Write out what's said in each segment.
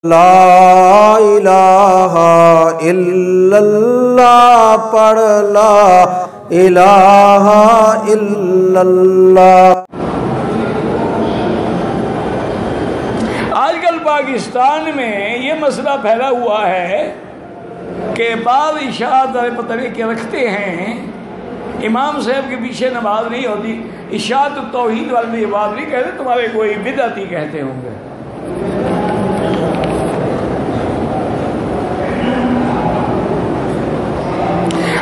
لا الہ الا اللہ پڑھ لا الہ الا اللہ۔ آج کل پاکستان میں یہ مسئلہ پھیلا ہوا ہے کہ بعض اشاعت پتہ نہیں کیا رکھتے ہیں، امام صاحب کے پیچھے نماز نہیں ہوتی، اشاعت توحید والے یہ بات نہیں کہتے، تمہارے کوئی بدعتی کہتے ہوں گے۔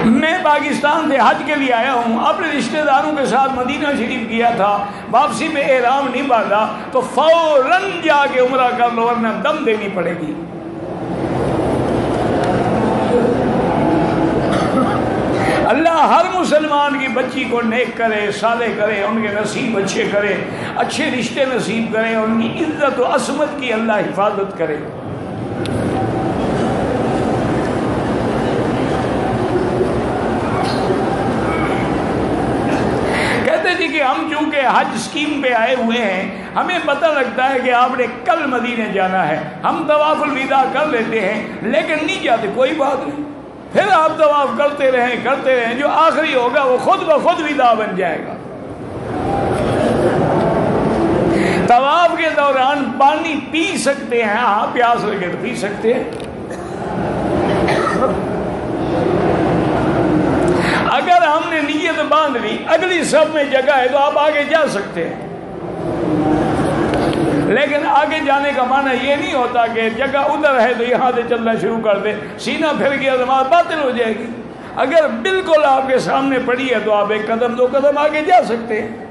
میں پاکستان سے حج کے لیے آیا ہوں، اپنے رشتہ داروں کے ساتھ مدینہ شریف کیا تھا، واپسی میں احرام نہیں باندھا تو فوراً جا کے عمرہ کر لو ورنہ دم دینی پڑے گی۔ اللہ ہر مسلمان کی بچی کو نیک کرے، صالح کرے، ان کے نصیب اچھے کرے، اچھے رشتے نصیب کرے، ان کی عزت و عصمت کی اللہ حفاظت کرے۔ کہ ہم چونکہ حج اسکیم پہ آئے ہوئے ہیں، ہمیں پتہ لگتا ہے کہ آپ نے کل مدینے جانا ہے، ہم طواف الوداع کر لیتے ہیں لیکن نہیں جاتے، کوئی بات نہیں، پھر آپ طواف کرتے رہیں، جو آخری ہوگا وہ خود بخود وداع بن جائے گا۔ طواف کے دوران پانی پی سکتے ہیں، ہاں پیاس لگے تو پی سکتے ہیں، اگر ہم نے نیت باندھ لی اگلی صف میں جگہ ہے تو آپ آگے جا سکتے ہیں، لیکن آگے جانے کا معنی یہ نہیں ہوتا کہ جگہ ادھر ہے تو یہاں سے چلنا شروع کر دے، سینہ پھر گیا نماز باطل ہو جائے گی۔ اگر بالکل آپ کے سامنے پڑی ہے تو آپ ایک قدم دو قدم آگے جا سکتے ہیں۔